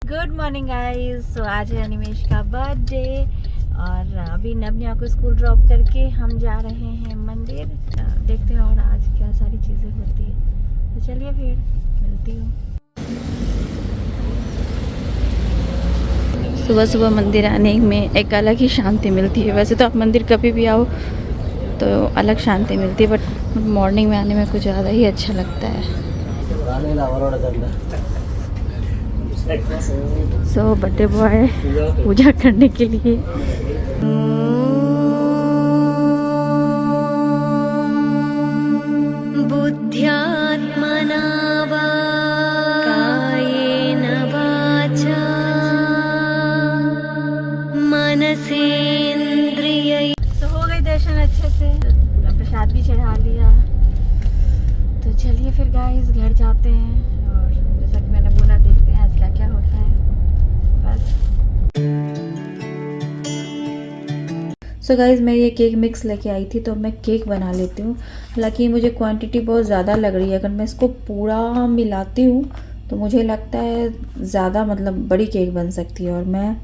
Good morning guys. सो आज है अनिमेश का बर्थडे और अभी नवनिया को स्कूल ड्रॉप करके हम जा रहे हैं मंदिर। देखते हैं और आज क्या सारी चीज़ें होती है, तो चलिए फिर मिलती हूँ। सुबह सुबह मंदिर आने में एक अलग ही शांति मिलती है। वैसे तो आप मंदिर कभी भी आओ तो अलग शांति मिलती है, बट मॉर्निंग में आने में कुछ ज़्यादा ही अच्छा लगता है। सो बर्थडे बॉय पूजा करने के लिए बुद्ध्यात्मना वा कायेन वाचा मनसेन्द्रियै। तो हो गई दर्शन अच्छे से, प्रसाद भी चढ़ा लिया। तो चलिए फिर गाइस घर जाते हैं और जैसा कि मैंने बोला देखते हैं आज क्या क्या होता है। बस सो गाइस मैं ये केक मिक्स लेके आई थी, तो मैं केक बना लेती हूँ। हालांकि मुझे क्वांटिटी बहुत ज़्यादा लग रही है। अगर मैं इसको पूरा मिलाती हूँ तो मुझे लगता है ज़्यादा बड़ी केक बन सकती है, और मैं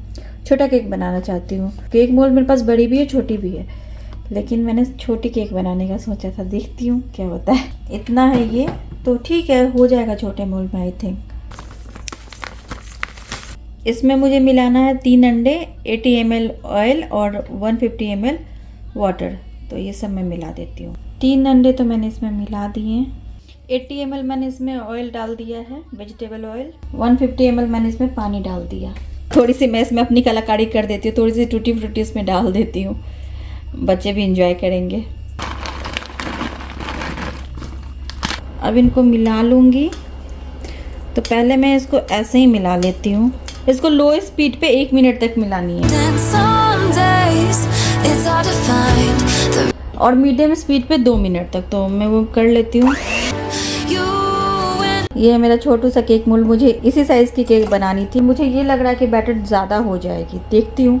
छोटा केक बनाना चाहती हूँ। केक मोल्ड मेरे पास बड़ी भी है छोटी भी है, लेकिन मैंने छोटी केक बनाने का सोचा था। देखती हूँ क्या होता है। इतना है ये तो ठीक है, हो जाएगा छोटे मोल्ड में आई थिंक। इसमें मुझे मिलाना है 3 अंडे, 80 ml ऑयल और 150 ml वाटर। तो ये सब मैं मिला देती हूँ। 3 अंडे तो मैंने इसमें मिला दिए। 80 ml मैंने इसमें ऑयल डाल दिया है, वेजिटेबल ऑयल। 150 ml मैंने इसमें पानी डाल दिया। थोड़ी सी मैं इसमें अपनी कलाकारी कर देती हूँ, थोड़ी सी टूटी फ्रूटी इसमें डाल देती हूँ, बच्चे भी इंजॉय करेंगे। अब इनको मिला लूँगी। तो पहले मैं इसको ऐसे ही मिला लेती हूँ। इसको लो स्पीड पे 1 मिनट तक मिलानी है और मीडियम स्पीड पे 2 मिनट तक। तो मैं वो कर लेती हूँ। ये है मेरा छोटू सा केक मोल्ड। मुझे इसी साइज़ की केक बनानी थी। मुझे ये लग रहा है कि बैटर ज़्यादा हो जाएगी। देखती हूँ,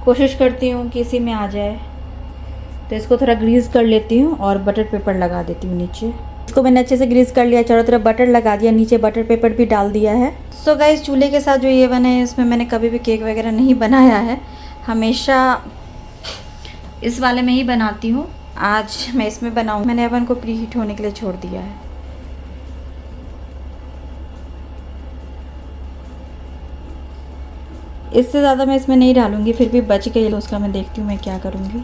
कोशिश करती हूँ कि इसी में आ जाए। तो इसको थोड़ा ग्रीस कर लेती हूँ और बटर पेपर लगा देती हूँ नीचे। इसको मैंने अच्छे से ग्रीस कर लिया, चारों तरफ बटर लगा दिया, नीचे बटर पेपर भी डाल दिया है। सो गाइस चूल्हे के साथ जो ये बना है, इसमें मैंने कभी भी केक वगैरह नहीं बनाया है, हमेशा इस वाले में ही बनाती हूँ। आज मैं इसमें बनाऊँ। मैंने अवन को प्री हीट होने के लिए छोड़ दिया है। इससे ज़्यादा मैं इसमें नहीं डालूँगी, फिर भी बच गई तो उसका मैं देखती हूँ मैं क्या करूँगी।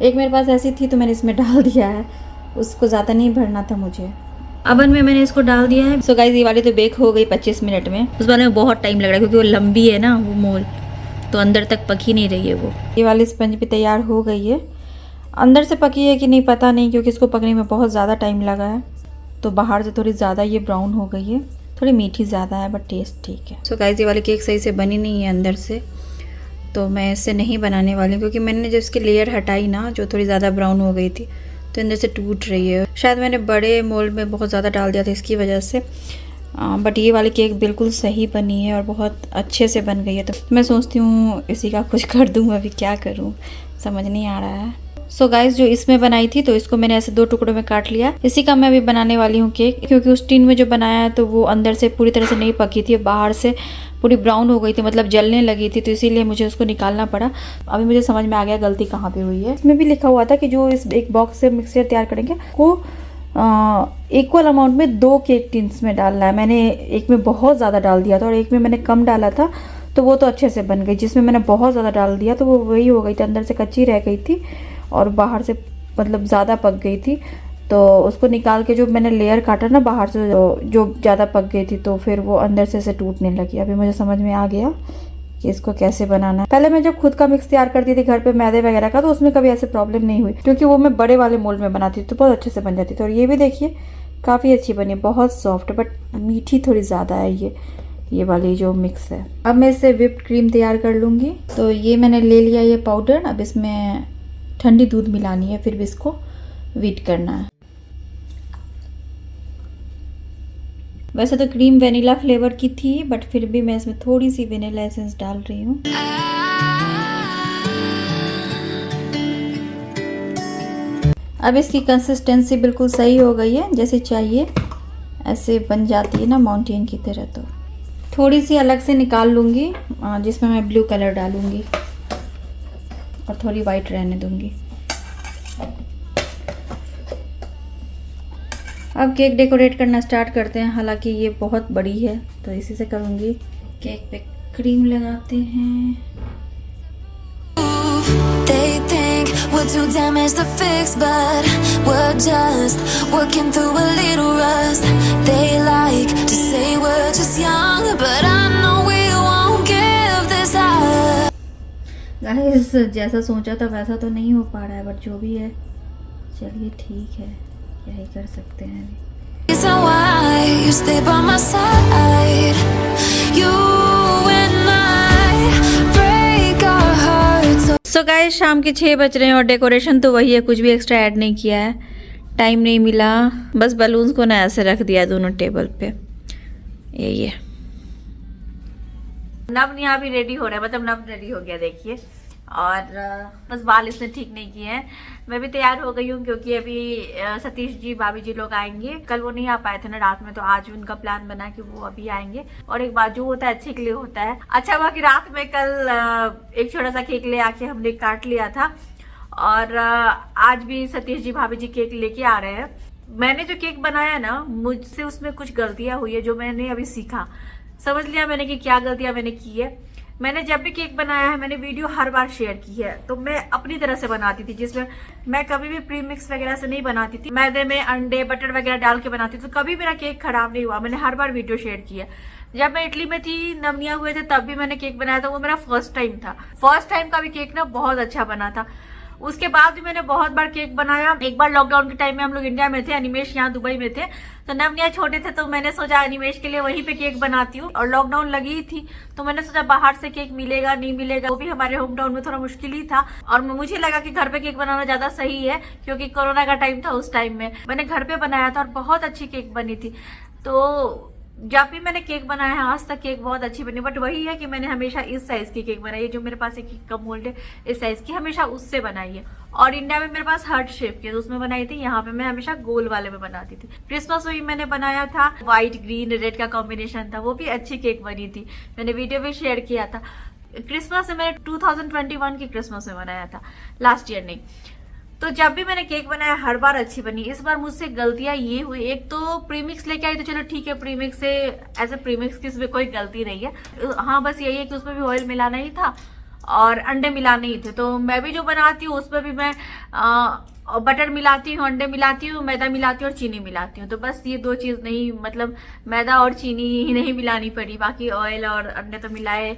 एक मेरे पास ऐसी थी तो मैंने इसमें डाल दिया है, उसको ज़्यादा नहीं भरना था मुझे। अवन में मैंने इसको डाल दिया है। सो गाइस ये वाली तो बेक हो गई 25 मिनट में। उस वाले में बहुत टाइम लग रहा है क्योंकि वो लंबी है ना वो मोल, तो अंदर तक पकी नहीं रही है वो। ये वाली स्पंज भी तैयार हो गई है। अंदर से पकी है कि नहीं पता नहीं, क्योंकि इसको पकने में बहुत ज़्यादा टाइम लगा है। तो बाहर से थोड़ी ज़्यादा ये ब्राउन हो गई है, थोड़ी मीठी ज़्यादा है, बट टेस्ट ठीक है। सो गाइस ये वाली केक सही से बनी नहीं है अंदर से, तो मैं इससे नहीं बनाने वाली, क्योंकि मैंने जब इसकी लेयर हटाई ना, जो थोड़ी ज़्यादा ब्राउन हो गई थी, तो अंदर से टूट रही है। शायद मैंने बड़े मोल्ड में बहुत ज़्यादा डाल दिया था इसकी वजह से। बट ये वाली केक बिल्कुल सही बनी है और बहुत अच्छे से बन गई है। तो मैं सोचती हूँ इसी का कुछ कर दूँ। अभी क्या करूँ समझ नहीं आ रहा है। सो गाइस जो इसमें बनाई थी तो इसको मैंने ऐसे 2 टुकड़ों में काट लिया। इसी का मैं अभी बनाने वाली हूँ केक, क्योंकि उस टीन में जो बनाया है तो वो अंदर से पूरी तरह से नहीं पकी थी, बाहर से पूरी ब्राउन हो गई थी, मतलब जलने लगी थी, तो इसीलिए मुझे उसको निकालना पड़ा। अभी मुझे समझ में आ गया गलती कहाँ पे हुई है। इसमें भी लिखा हुआ था कि जो इस एक बॉक्स से मिक्सचर तैयार करेंगे वो इक्वल अमाउंट में 2 केक टिन्स में डालना है। मैंने एक में बहुत ज़्यादा डाल दिया था और एक में मैंने कम डाला था, तो वो तो अच्छे से बन गई। जिसमें मैंने बहुत ज़्यादा डाल दिया तो वो वही हो गई थी, अंदर से कच्ची रह गई थी और बाहर से ज़्यादा पक गई थी। तो उसको निकाल के जो मैंने लेयर काटा ना बाहर से, जो ज़्यादा पक गई थी, तो फिर वो अंदर से टूटने लगी। अभी मुझे समझ में आ गया कि इसको कैसे बनाना है। पहले मैं जब खुद का मिक्स तैयार करती थी घर पे मैदे वगैरह का, तो उसमें कभी ऐसे प्रॉब्लम नहीं हुई, क्योंकि वो मैं बड़े वाले मोल्ड में बनाती थी तो बहुत अच्छे से बन जाती थी। और ये भी देखिए काफ़ी अच्छी बनी, बहुत सॉफ्ट, बट मीठी थोड़ी ज़्यादा है ये वाली जो मिक्स है। अब मैं इससे व्हिप्ड क्रीम तैयार कर लूँगी। तो ये मैंने ले लिया ये पाउडर। अब इसमें ठंडी दूध मिलानी है, फिर भी इसको व्हीट करना है। वैसे तो क्रीम वेनिला फ्लेवर की थी, बट फिर भी मैं इसमें थोड़ी सी वेनिला एसेंस डाल रही हूँ। अब इसकी कंसिस्टेंसी बिल्कुल सही हो गई है, जैसे चाहिए ऐसे बन जाती है ना माउंटेन की तरह। तो थोड़ी सी अलग से निकाल लूँगी जिसमें मैं ब्लू कलर डालूँगी और थोड़ी वाइट रहने दूँगी। अब केक डेकोरेट करना स्टार्ट करते हैं। हालांकि ये बहुत बड़ी है तो इसी से करूँगी। केक पे क्रीम लगाते हैं। They think we're too damaged to fix, but we're just working through a little rust. They like to say we're just young, but I know we won't give this up. Guys जैसा सोचा था वैसा तो नहीं हो पा रहा है, बट जो भी है चलिए ठीक है, क्या ही कर सकते हैं अभी। So why you stay by my side? You and I break our hearts. So guys शाम के 6 बज रहे हैं और डेकोरेशन तो वही है, कुछ भी एक्स्ट्रा ऐड नहीं किया है। टाइम नहीं मिला, बस बलून्स को ना ऐसे रख दिया दोनों टेबल पे। यही है। नब यहाँ भी रेडी हो रहा है, मतलब नब रेडी हो गया देखिए। और बस बाल इसने ठीक नहीं किए हैं। मैं भी तैयार हो गई हूँ क्योंकि अभी सतीश जी भाभी जी लोग आएंगे। कल वो नहीं आ पाए थे ना रात में, तो आज उनका प्लान बना कि वो अभी आएंगे। और एक बात, जो होता है अच्छे के लिए होता है। अच्छा हुआ कि रात में कल एक छोटा सा केक ले आके हमने काट लिया था और आज भी सतीश जी भाभी जी केक लेके आ रहे हैं। मैंने जो केक बनाया ना, मुझसे उसमें कुछ गलतियां हुई है जो मैंने अभी सीखा। समझ लिया मैंने कि क्या गलतियां मैंने की है। मैंने जब भी केक बनाया है मैंने वीडियो हर बार शेयर की है। तो मैं अपनी तरह से बनाती थी, जिसमें मैं कभी भी प्री मिक्स वगैरह से नहीं बनाती थी। मैदे में अंडे बटर वगैरह डाल के बनाती थी, तो कभी मेरा केक खराब नहीं हुआ। मैंने हर बार वीडियो शेयर की है। जब मैं इटली में थी, नवनिया हुए थे, तब भी मैंने केक बनाया था। वो मेरा फर्स्ट टाइम था। फर्स्ट टाइम का भी केक ना बहुत अच्छा बना था। उसके बाद भी मैंने बहुत बार केक बनाया। एक बार लॉकडाउन के टाइम में हम लोग इंडिया में थे, अनिमेश यहाँ दुबई में थे, तो नवनिया छोटे थे, तो मैंने सोचा अनिमेश के लिए वहीं पे केक बनाती हूँ। और लॉकडाउन लगी ही थी, तो मैंने सोचा बाहर से केक मिलेगा नहीं मिलेगा, वो भी हमारे होम टाउन में थोड़ा मुश्किल ही था। और मुझे लगा कि घर पे केक बनाना ज्यादा सही है, क्योंकि कोरोना का टाइम था। उस टाइम में मैंने घर पे बनाया था और बहुत अच्छी केक बनी थी। तो जब भी मैंने केक बनाया है आज तक केक बहुत अच्छी बनी। बट वही है कि मैंने हमेशा इस साइज की केक बनाई है, जो मेरे पास एक कप मोल्ड है इस साइज की, हमेशा उससे बनाई है। और इंडिया में मेरे पास हार्ट शेप की, तो उसमें बनाई थी। यहाँ पे मैं हमेशा गोल वाले में बनाती थी। क्रिसमस में भी मैंने बनाया था, व्हाइट ग्रीन रेड का कॉम्बिनेशन था, वो भी अच्छी केक बनी थी। मैंने वीडियो भी शेयर किया था। क्रिसमस में मैंने 2021 की क्रिसमस में बनाया था, लास्ट ईयर नहीं। तो जब भी मैंने केक बनाया हर बार अच्छी बनी। इस बार मुझसे गलतियां ये हुई, एक तो प्रीमिक्स लेके आई, तो चलो ठीक है, प्रीमिक्स से एज ए प्रीमिक्स की इसमें कोई गलती नहीं है। हाँ बस यही है कि उसमें भी ऑयल मिलाना ही था और अंडे मिलाने ही थे। तो मैं भी जो बनाती हूँ उसमें भी मैं बटर मिलाती हूँ, अंडे मिलाती हूँ, मैदा मिलाती हूँ और चीनी मिलाती हूँ। तो बस ये दो चीज नहीं, मतलब मैदा और चीनी ही नहीं मिलानी पड़ी, बाकी ऑयल और अंडे तो मिलाए।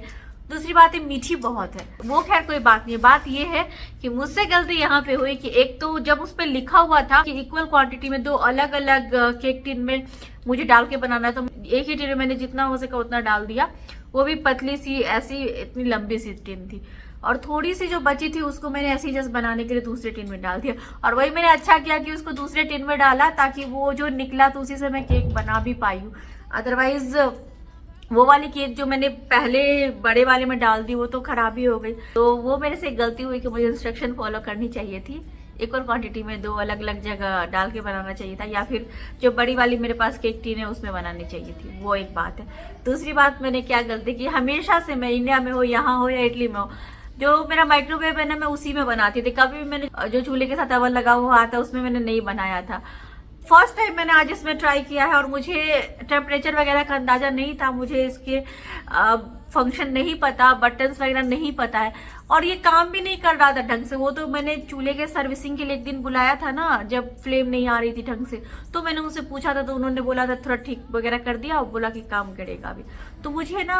दूसरी बात है मीठी बहुत है, वो खैर कोई बात नहीं है। बात ये है कि मुझसे गलती यहाँ पे हुई कि एक तो जब उस पर लिखा हुआ था कि इक्वल क्वांटिटी में 2 अलग अलग केक टिन में मुझे डाल के बनाना है, तो एक ही टिन में मैंने जितना हो सका उतना डाल दिया। वो भी पतली सी, ऐसी इतनी लंबी सी टिन थी। और थोड़ी सी जो बची थी उसको मैंने ऐसे ही जस्ट बनाने के लिए दूसरे टिन में डाल दिया। और वही मैंने अच्छा किया कि उसको दूसरे टिन में डाला, ताकि वो जो निकला तो उसी से मैं केक बना भी पाई हूँ। अदरवाइज वो वाली केक जो मैंने पहले बड़े वाले में डाल दी वो तो खराब ही हो गई। तो वो मेरे से गलती हुई कि मुझे इंस्ट्रक्शन फॉलो करनी चाहिए थी। इक्वल क्वांटिटी में 2 अलग अलग जगह डाल के बनाना चाहिए था, या फिर जो बड़ी वाली मेरे पास केक टीन है उसमें बनानी चाहिए थी। वो एक बात है। दूसरी बात, मैंने क्या गलती की, हमेशा से मैं इंडिया में हो, यहाँ हो या इटली में हो, जो मेरा माइक्रोवेव है ना मैं उसी में बनाती थी। कभी भी मैंने जो चूल्हे के साथ अवन लगा हुआ आता उसमें मैंने नहीं बनाया था। फर्स्ट टाइम मैंने आज इसमें ट्राई किया है और मुझे टेम्परेचर वगैरह का अंदाजा नहीं था, मुझे इसके फंक्शन नहीं पता, बटन्स वगैरह नहीं पता है, और ये काम भी नहीं कर रहा था ढंग से। वो तो मैंने चूल्हे के सर्विसिंग के लिए एक दिन बुलाया था ना, जब फ्लेम नहीं आ रही थी ढंग से, तो मैंने उनसे पूछा था, तो उन्होंने बोला था थोड़ा ठीक वगैरह कर दिया और बोला कि काम करेगा अभी। तो मुझे ना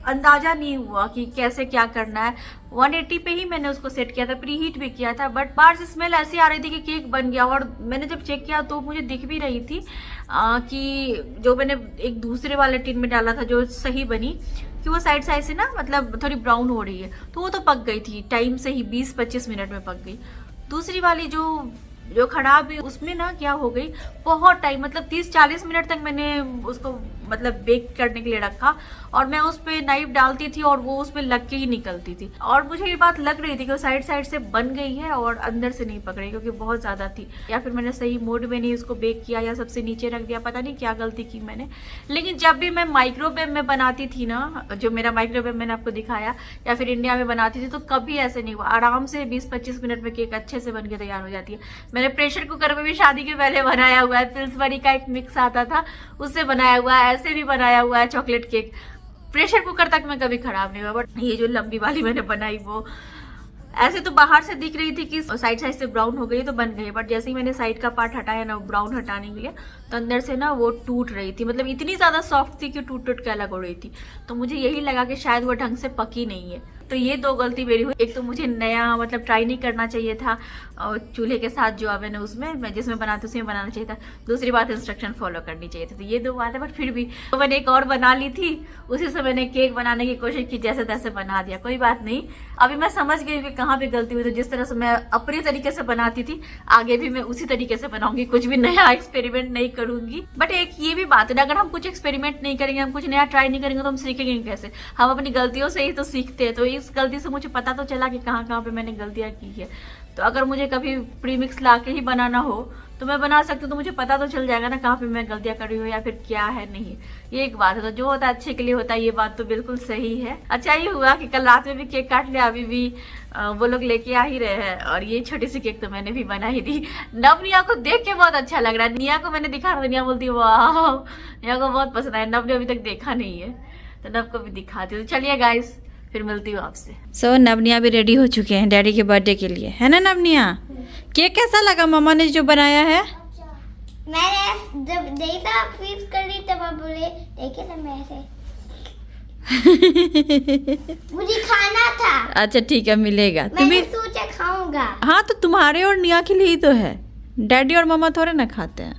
अंदाजा नहीं हुआ कि कैसे क्या करना है। 180 पे ही मैंने उसको सेट किया था, प्री हीट भी किया था, बट बाहर से स्मेल ऐसी आ रही थी कि केक बन गया। और मैंने जब चेक किया तो मुझे दिख भी रही थी कि जो मैंने एक दूसरे वाले टिन में डाला था जो सही बनी, कि वो साइड साइड से ना मतलब थोड़ी ब्राउन हो रही है, तो वो तो पक गई थी टाइम से ही, 20-25 मिनट में पक गई। दूसरी वाली जो खराब हुई उसमें ना क्या हो गई, बहुत टाइम, मतलब 30-40 मिनट तक मैंने उसको मतलब बेक करने के लिए रखा और मैं उस पर नाइफ डालती थी और वो उस पर लग के ही निकलती थी। और मुझे ये बात लग रही थी कि वो साइड साइड से बन गई है और अंदर से नहीं पक रही, क्योंकि बहुत ज़्यादा थी, या फिर मैंने सही मोड में नहीं उसको बेक किया या सबसे नीचे रख दिया, पता नहीं क्या गलती की मैंने। लेकिन जब भी मैं माइक्रोवेव में बनाती थी ना, जो मेरा माइक्रोवेव मैंने आपको दिखाया, या फिर इंडिया में बनाती थी, तो कभी ऐसे नहीं हुआ। आराम से 20-25 मिनट में केक अच्छे से बन के तैयार हो जाती है। मैंने प्रेशर कुकर में भी शादी के पहले बनाया हुआ है, पिल्सबरी का एक मिक्स आता था उससे बनाया हुआ है, ऐसे भी बनाया हुआ है चॉकलेट केक। प्रेशर कुकर तक में कभी खराब नहीं हुआ। बट ये जो लंबी वाली मैंने बनाई वो ऐसे तो बाहर से दिख रही थी कि साइड साइड से ब्राउन हो गई तो बन गई, बट जैसे ही मैंने साइड का पार्ट हटाया ना ब्राउन हटाने के लिए, तो अंदर से ना वो टूट रही थी, मतलब इतनी ज़्यादा सॉफ्ट थी कि टूट टूट के अलग हो रही थी। तो मुझे यही लगा कि शायद वो ढंग से पकी नहीं है। तो ये 2 गलती मेरी हुई। एक तो मुझे नया मतलब ट्राई नहीं करना चाहिए था चूल्हे के साथ, जो ओवन है उसमें मैं जिसमें बनाती हूँ उसमें बनाना चाहिए था। दूसरी बात इंस्ट्रक्शन फॉलो करनी चाहिए थी। तो ये 2 बात है, बट फिर भी तो मैंने एक और बना ली थी, उसी से मैंने केक बनाने की कोशिश की, जैसे तैसे बना दिया, कोई बात नहीं। अभी मैं समझ गई कि कहाँ पे गलती हुई। तो जिस तरह से मैं अपने तरीके से बनाती थी, आगे भी मैं उसी तरीके से बनाऊंगी, कुछ भी नया एक्सपेरिमेंट नहीं करूंगी। बट एक ये भी बात है ना, अगर हम कुछ एक्सपेरिमेंट नहीं करेंगे, हम कुछ नया ट्राई नहीं करेंगे, तो हम सीखेंगे कैसे? हम अपनी गलतियों से ही तो सीखते हैं। तो इस गलती से मुझे पता तो चला कि कहाँ कहाँ पे मैंने गलतियाँ की है। तो अगर मुझे कभी प्रीमिक्स ला के ही बनाना हो तो मैं बना सकती हूँ, तो मुझे पता तो चल जाएगा ना कहाँ पे मैं गलतियाँ कर रही हूँ या फिर क्या है नहीं। ये एक बात है। तो जो होता है अच्छे के लिए होता है, ये बात तो बिल्कुल सही है। अच्छा ये हुआ कि कल रात में भी केक काट लिया, अभी भी वो लोग लेके आ ही रहे हैं। और ये छोटी सी केक तो मैंने भी बनाई थी। नव निया को देख के बहुत अच्छा लग रहा है। निया को मैंने दिखा रहा था, निया बोलती है वाह, निया को बहुत पसंद आया। नव ने अभी तक देखा नहीं है, तो नव को भी दिखाती हूँ। तो चलिए गाइस, फिर मिलती हूँ आपसे। सो नवनिया भी रेडी हो चुके हैं डैडी के बर्थडे के लिए, है ना नवनिया? केक कैसा लगा मम्मा ने जो बनाया है? मैंने जब देखा फ्रीज कर ली तब आप बोले देखे ना मैं ऐसे मुझे खाना था। अच्छा ठीक है, मिलेगा मैंने तुम्हें। सोचा खाऊंगा। हाँ तो तुम्हारे और निया के लिए ही तो है, डैडी और मम्मा थोड़े ना खाते हैं।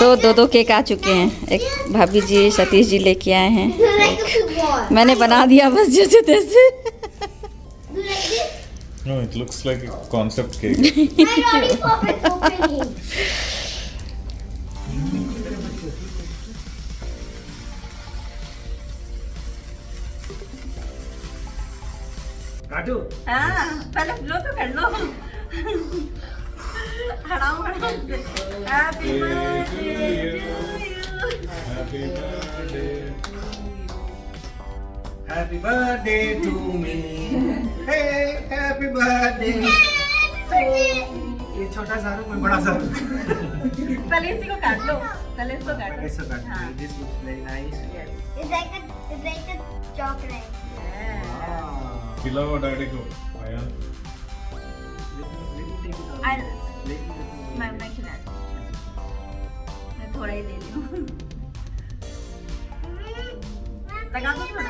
तो 2 केक आ चुके हैं। एक भाभी जी सतीश जी लेके आए हैं, मैंने बना दिया बस जैसे तैसे। No, it looks like a concept cake. काटू हाँ, पहले लो तो कर लो। हड़ाओ हड़ाओ से। Happy birthday to you. Happy birthday. Happy birthday to me, hey happy birthday. ये छोटा सा मैं बड़ा सा पहले इसी को काट लो, पहले इसको काट लो। ऐसा काट हाँ। This looks very nice. It's like a chocolate. खिलाओ डैडी को आयान। मैं खिला मैं थोड़ा ही ले लूँ। लगा दो थोड़ा।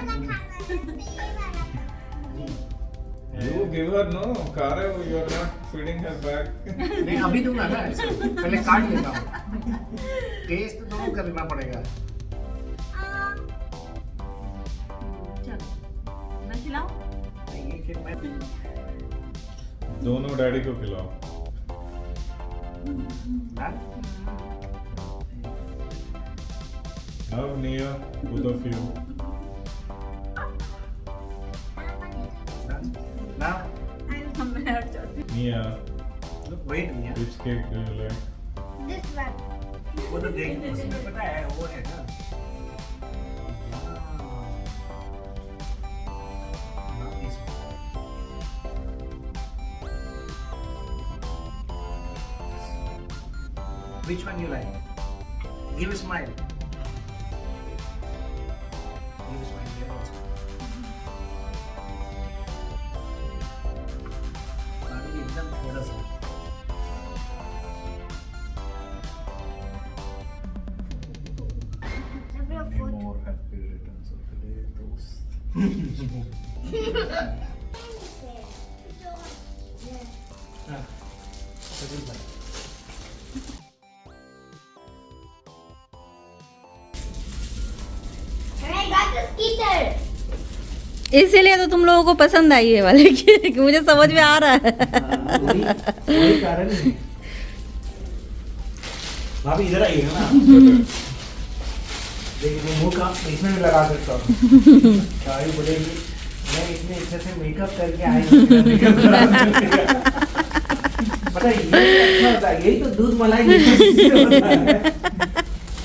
You give her no, Kare, you are not feeding her back. नहीं अभी दूंगा ना, पहले काट लेता हूँ। टेस्ट दोनों करना पड़ेगा। चलो मैं खिलाऊं? नहीं ये फिर मैं दोनों डैडी को खिलाओ। ना Now Nia, both of you. ना मैं हट जाती Nia, look wait Mia, which cake do you like? This one. वो तो देख उसमें पता है वो है ना। Not this one. Which one you like? Give a smile. Give a smile there also. अभी एकदम थोड़ा सा। Many more happy returns of the day, दोस्त। हाँ, सभी बात। And I got this इसीलिए तो तुम लोगों को पसंद आई है वाले की मुझे समझ में आ रहा है। वही कारण है। भाभी इधर आइएगा ना। देखिए मुंह का इसमें भी लगा सकता हूँ। भाभी बोलेगी मैं इतने अच्छे से मेकअप करके आई हूँ, मेकअप पता है ये अच्छा होता है, यही तो दूध मलाई मेकअप होता है।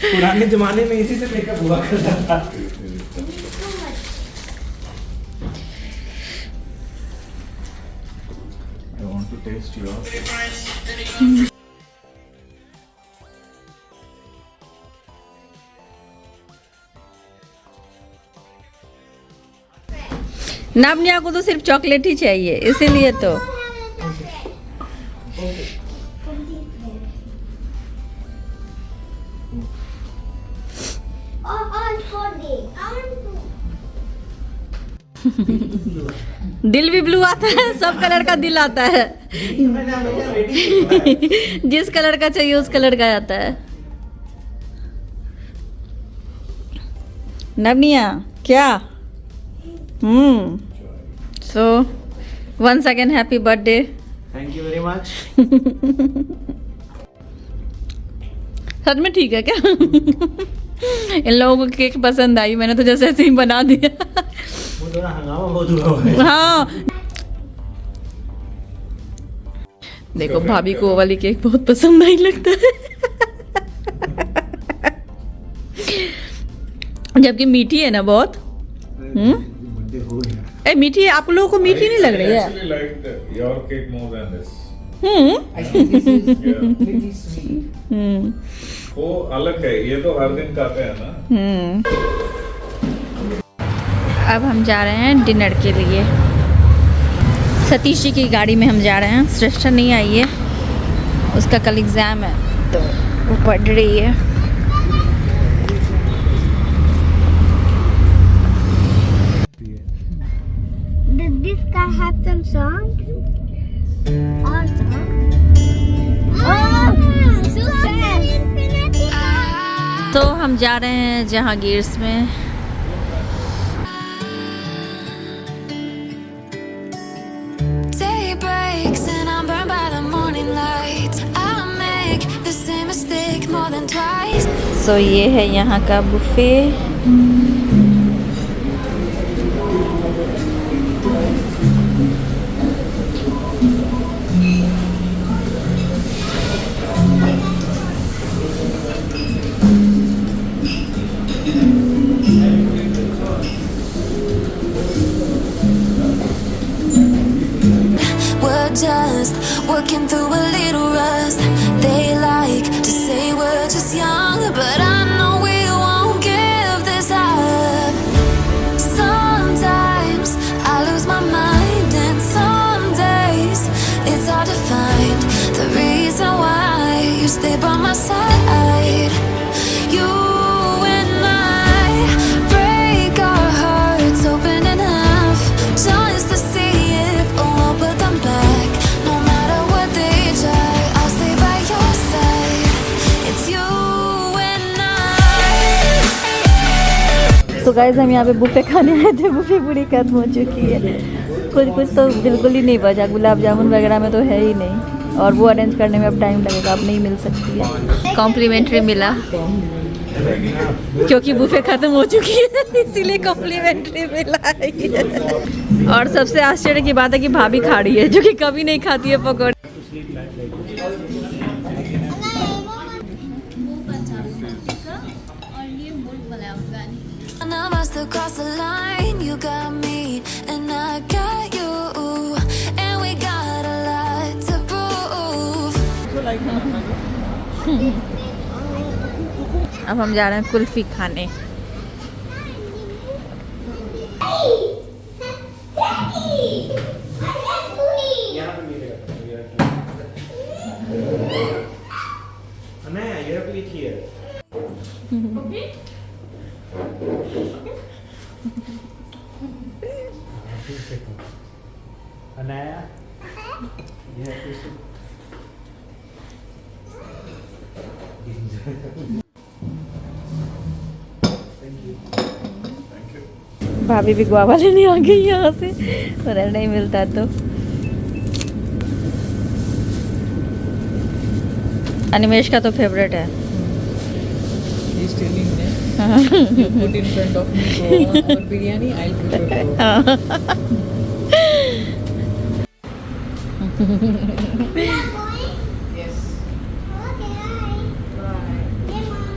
पुराने जमाने में इसी से मेकअप हुआ करता था। I want to taste yours. नाबनिया को तो सिर्फ चॉकलेट ही चाहिए, इसीलिए तो। दिल भी ब्लू आता है, सब कलर का दिल आता है। जिस कलर का चाहिए उस कलर का आता है। नवनिया क्या? So once again happy birthday. Thank you very much. सच में ठीक है क्या? इन लोगों को केक पसंद आई, मैंने तो जैसे ऐसे ही बना दिया। वो थोड़ा हंगामा बहुत हुआ है। हाँ देखो भाभी को वो वाली केक बहुत पसंद आई लगता है। जबकि मीठी है ना बहुत। बर्थडे हो गया। ए मीठी, आप लोगों को मीठी नहीं लग रही है? Actually liked your cake more than this. I think this is pretty sweet. वो अलग है, ये तो हर दिन खाते हैं ना। अब हम जा रहे हैं डिनर के लिए। सतीश जी की गाड़ी में हम जा रहे हैं। श्रेष्ठा नहीं आई है, उसका कल एग्ज़ाम है तो वो पढ़ रही है। Did this guy have some song? Awesome. Oh, so fast. तो हम जा रहे हैं जहांगीर्स में। Day breaks and I'm burned by the morning light. I make the same mistake more than twice. सो ये है यहाँ का buffet. We're just working through a little rust. They like to say we're just young, but I know we won't give this up. Sometimes I lose my mind, and some days it's hard to find the reason why you stay by my side. You and I break our hearts open enough just to see if we'll put them back. No matter what they try, I'll stay by your side. It's you and I. तो guys हम यहाँ पे buffet खाने आए थे। Buffet पूरी खत्म हो चुकी है। कुछ तो बिल्कुल ही नहीं बचा। गुलाब जामुन वगैरह में तो है ही नहीं, और वो अरेंज करने में अब टाइम लगेगा, अब नहीं मिल सकती है। कॉम्प्लीमेंट्री मिला क्योंकि बुफे खत्म हो चुकी है, इसीलिए कॉम्प्लीमेंट्री मिला है। और सबसे आश्चर्य की बात है कि भाभी खा रही है, जो कि कभी नहीं खाती है पकौड़े। And I must have crossed the line. You got me, and I got you, and we got a lot to prove. अब हम जा रहे हैं कुल्फी खाने। अनया, ये रख लीजिए। अनया, ये भाभी भी गुआवा लेने आ गई यहाँ से, उधर नहीं मिलता तो। अनिमेश का तो फेवरेट है। He's telling me, you put in front of me Goa or biryani, I'll prefer Goa. Yes. Okay, hi.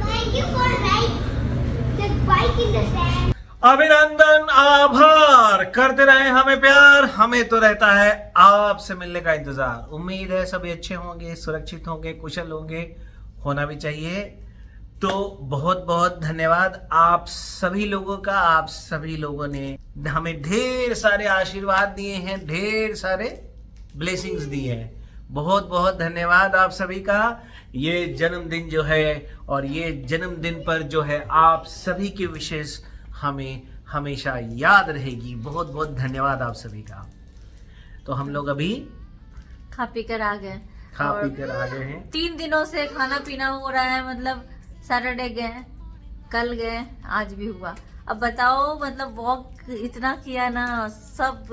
Thank you for the bike in the sand. अभिनंदन, आभार, करते रहे हमें प्यार, हमें तो रहता है आपसे मिलने का इंतजार। उम्मीद है सभी अच्छे होंगे, सुरक्षित होंगे, कुशल होंगे, होना भी चाहिए। तो बहुत बहुत धन्यवाद आप सभी लोगों का। आप सभी लोगों ने हमें ढेर सारे आशीर्वाद दिए हैं, ढेर सारे ब्लेसिंग्स दिए हैं। बहुत बहुत धन्यवाद आप सभी का। ये जन्मदिन जो है, और ये जन्मदिन पर जो है आप सभी की विशेष हमें हमेशा याद रहेगी। बहुत बहुत धन्यवाद आप सभी का। तो हम लोग अभी खा पी कर आ गए, खा पी कर आ गए हैं। 3 दिनों से खाना पीना हो रहा है, मतलब सैटरडे गए, कल गए, आज भी हुआ। अब बताओ, मतलब वॉक इतना किया ना, सब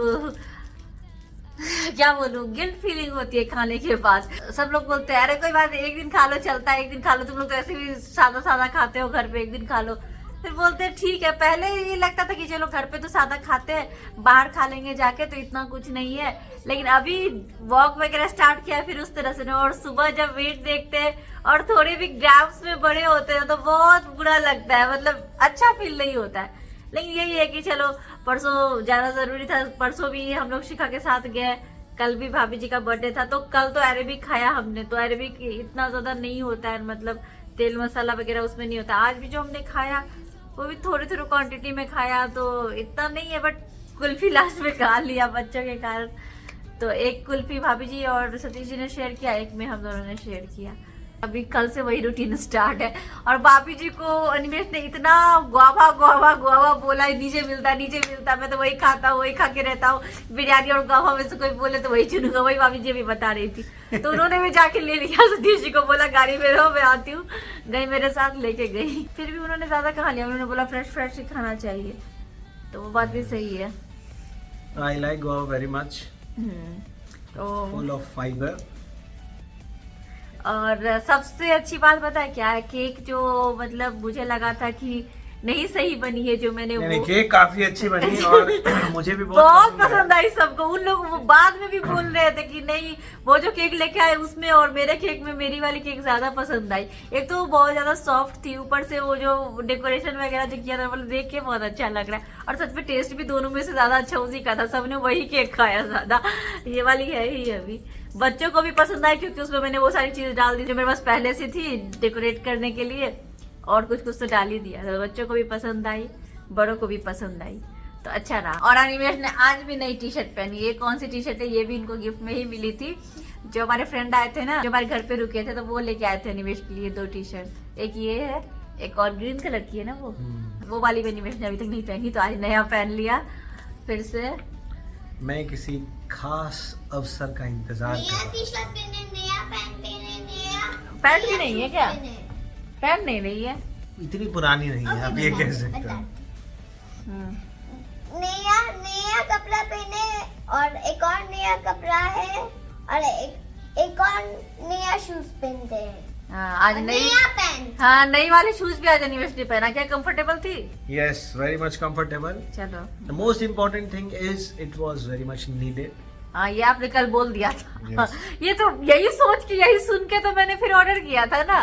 क्या बोलूं, गिल्ट फीलिंग होती है खाने के बाद। सब लोग बोलते हैं अरे कोई बात नहीं, एक दिन खा लो, चलता है, एक दिन खा लो, तुम लोग तो ऐसे भी सादा सादा खाते हो घर पे, एक दिन खा लो। फिर बोलते हैं ठीक है। पहले ये लगता था कि चलो घर पे तो सादा खाते हैं, बाहर खा लेंगे जाके तो इतना कुछ नहीं है, लेकिन अभी वॉक वगैरह स्टार्ट किया फिर उस तरह से ना। और सुबह जब वेट देखते हैं और थोड़े भी ग्राम्स में बड़े होते हैं तो बहुत बुरा लगता है, मतलब अच्छा फील नहीं होता है। लेकिन यही है कि चलो, परसों जाना जरूरी था, परसों भी हम लोग शिखा के साथ गए, कल भी भाभी जी का बर्थडे था, तो कल तो अरेबिक खाया हमने। तो अरेबिक इतना ज्यादा नहीं होता है, मतलब तेल मसाला वगैरह उसमें नहीं होता। आज भी जो हमने खाया वो भी थोड़ी थोड़ी क्वांटिटी में खाया, तो इतना नहीं है, बट कुल्फी लास्ट में खा लिया बच्चों के कारण। तो एक कुल्फी भाभी जी और सतीश जी ने शेयर किया, एक में हम दोनों ने शेयर किया। अभी कल से वही रूटीन स्टार्ट है। और भाभी जी को अनिमेश ने इतना गुआवा गुआवा गुआवा बोला, नीचे मिलता, मैं तो वही खाता हूँ, वही खा के रहता हूँ। बिरयानी और गुआवा में से कोई बोले तो वही चुनूंगा, वही भाभी जी अभी बता रही थी। तो उन्होंने भी जाके ले लिया, सतीश जी को बोला गाड़ी में रहो, मैं आती हूँ, गई मेरे साथ, लेके गई। फिर भी उन्होंने ज्यादा खा लिया, उन्होंने बोला फ्रेश ही खाना चाहिए, तो वो बात भी सही है। I like guava very much, full of fibre. और सबसे अच्छी बात पता है क्या है, केक जो मतलब मुझे लगा था कि नहीं सही बनी है, जो मैंने नहीं, वो केक काफी अच्छी बनी और मुझे भी बहुत पसंद आई सबको। उन लोग वो बाद में भी बोल रहे थे कि नहीं, वो जो केक लेके आए उसमें और मेरे केक में मेरी वाली केक ज्यादा पसंद आई। एक तो वो बहुत ज्यादा सॉफ्ट थी, ऊपर से वो जो डेकोरेशन वगैरह जो किया था मतलब देख के बहुत अच्छा लग रहा है। और सच में टेस्ट भी दोनों में से ज्यादा अच्छा उसी का था, सबने वही केक खाया ज्यादा। ये वाली है ही अभी, बच्चों को भी पसंद आई क्योंकि उसमें मैंने वो सारी चीज डाल दी जो मेरे पास पहले से थी डेकोरेट करने के लिए, और कुछ कुछ तो डाल ही दिया। तो बच्चों को भी पसंद आई, बड़ों को भी पसंद आई, तो अच्छा रहा। और अनिमेश ने आज भी नई टी शर्ट पहनी। ये कौन सी टी शर्ट है, ये भी इनको गिफ्ट में ही मिली थी। जो हमारे फ्रेंड आए थे ना, जो हमारे घर पे रुके थे, तो वो लेके आए थे अनिमेश के लिए 2 टी शर्ट। एक ये है, एक और ग्रीन कलर की है ना वो वाली भी अनिमेश ने अभी तक नहीं पहनी, तो आज नया पहन लिया फिर से। मैं किसी खास अवसर का इंतजार कर नया रहा टी शर्ट पहने, नया पैंट पहने, नया पैंट भी नहीं है क्या? पैंट नहीं रही है। हूं। इतनी पुरानी नहीं है, आप ये कह सकते हैं। नया कपड़ा पहने, और एक और नया कपड़ा है, और एक और नया शूज पहनते हैं। हाँ, आज नई, नया पैंट। हाँ नई वाली शूज भी आज अनिमेश ने पहना। क्या कंफर्टेबल थी? Yes, very much comfortable. चलो, the most important thing is it was very much needed. हाँ ये आपने कल बोल दिया था। Yes. ये तो यही सोच के, यही सुन के तो मैंने फिर ऑर्डर किया था ना।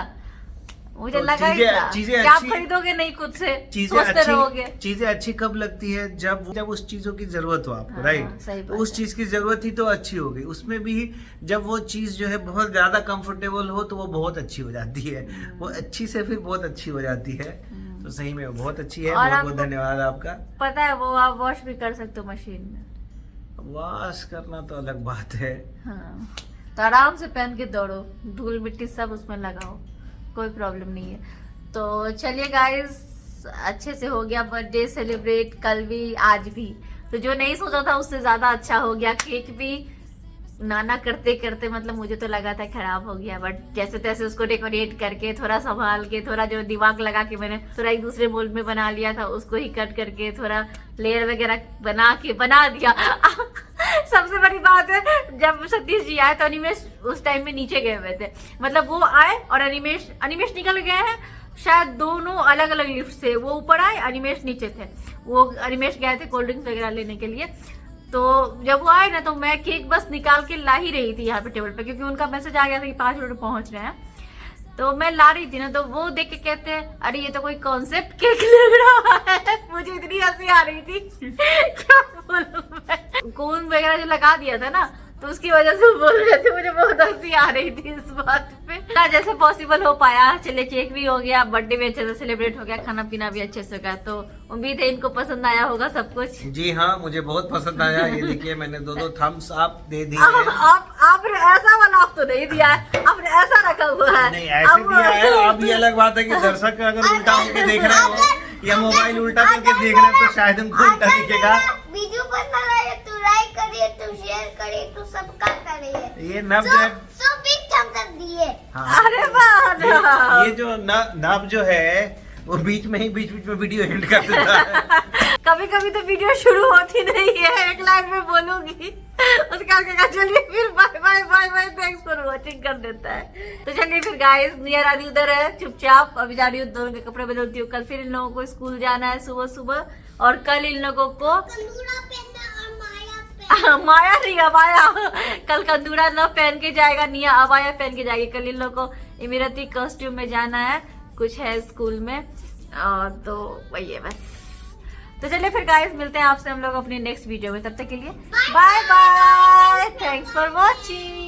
मुझे तो लगा ही था चीजें कि आप अच्छी- खरीदोगे नहीं खुद से, सोचते रहोगे। चीजें अच्छी कब लगती है, जब उस चीजों की जरूरत हो आपको, हाँ, राइट। सही तो बात उस है। चीज की जरूरत ही तो अच्छी हो गई। उसमें भी जब वो चीज जो है बहुत ज्यादा कंफर्टेबल हो तो वो बहुत अच्छी हो जाती है। वो अच्छी से फिर बहुत अच्छी हो जाती है। तो सही में वो बहुत अच्छी है। और बहुत बहुत आपको धन्यवाद आपका। पता है वो आप वॉश भी कर सकते हो मशीन में। वॉश करना तो अलग बात है। हाँ, तो आराम से पहन के दौड़ो, धूल मिट्टी सब उसमें लगाओ, कोई प्रॉब्लम नहीं है। तो चलिए गाइस, अच्छे से हो गया बर्थडे सेलिब्रेट, कल भी आज भी। तो जो नहीं सोचा था उससे ज्यादा अच्छा हो गया। केक भी नाना करते करते मतलब मुझे तो लगा था खराब हो गया, बट जैसे तैसे उसको डेकोरेट करके थोड़ा संभाल के, थोड़ा जो दिमाग लगा के मैंने थोड़ा एक दूसरे मोल्ड में बना लिया था, उसको ही कट करके थोड़ा लेयर वगैरह बना दिया। सबसे बड़ी बात है, जब सतीश जी आए तो अनिमेश उस टाइम में नीचे गए हुए थे, मतलब वो आए और अनिमेश निकल गए हैं, शायद दोनों अलग अलग लिफ्ट से, वो ऊपर आए, अनिमेश नीचे थे। वो अनिमेश गए थे कोल्ड ड्रिंक्स वगैरह लेने के लिए, तो जब वो आए ना तो मैं केक बस निकाल के ला ही रही थी यहाँ पे टेबल पे, क्योंकि उनका मैसेज आ गया था कि 5 मिनट में पहुंच रहे हैं, तो मैं ला रही थी ना, तो वो देख के कहते हैं अरे ये तो कोई कॉन्सेप्ट केक लग रहा है। मुझे इतनी हंसी आ रही थी क्या बोलूं मैं, कोन वगैरह जो लगा दिया था ना, तो उसकी वजह से बोल रहे थे, मुझे बहुत हंसी आ रही थी इस बात पे ना। जैसे पॉसिबल हो पाया, चले केक भी हो गया, बर्थडे भी अच्छे से सेलिब्रेट हो गया, खाना पीना भी अच्छे से हो गया, तो उम्मीद है इनको पसंद आया होगा सब कुछ। जी हाँ, मुझे बहुत पसंद आया। ये देखिए मैंने 2 थम्स अप दे दिए। आपने ऐसा वाला आप तो नहीं दिया है, आपने ऐसा रखा हुआ है। नहीं ऐसे दिया है। अब ये अलग बात है कि दर्शक अगर उल्टा होकर देख रहे हो या मोबाइल उल्टा करके देख रहे हैं तो शायद उनको उल्टा दिखेगा। वीडियो पसंद आए तो लाइक करिए, तो शेयर करिए, तो सबका करिए। ये नब सो बिग थम्स अप दिए। हाँ। अरे वाह, ये जो नब जो है वो बीच में वीडियो एंड कर देता है। कभी कभी तो वीडियो शुरू होती नहीं है, एक लाइन में बोलूंगी, उसके आगे का चलिए फिर bye bye bye bye thanks for watching कर देता है। तो चलिए फिर गाइस, नियर आदि उधर है चुपचाप, अभी जा रही हूँ, दोनों के कपड़े बदलती हूँ। कल फिर इन लोगों को स्कूल जाना है सुबह सुबह, और कल इन लोगों को कंदूरा पहनना और माया माया नहीं अबाया, कल कंदूरा न पहन के जाएगा, निया अबाया पहन के जाएगी। कल इन लोगों को इमिरती कॉस्ट्यूम में जाना है, कुछ है स्कूल में, और तो वही है बस। तो चलिए फिर गाइस, मिलते हैं आपसे हम लोग अपने नेक्स्ट वीडियो में, तब तक के लिए bye bye, thanks for watching.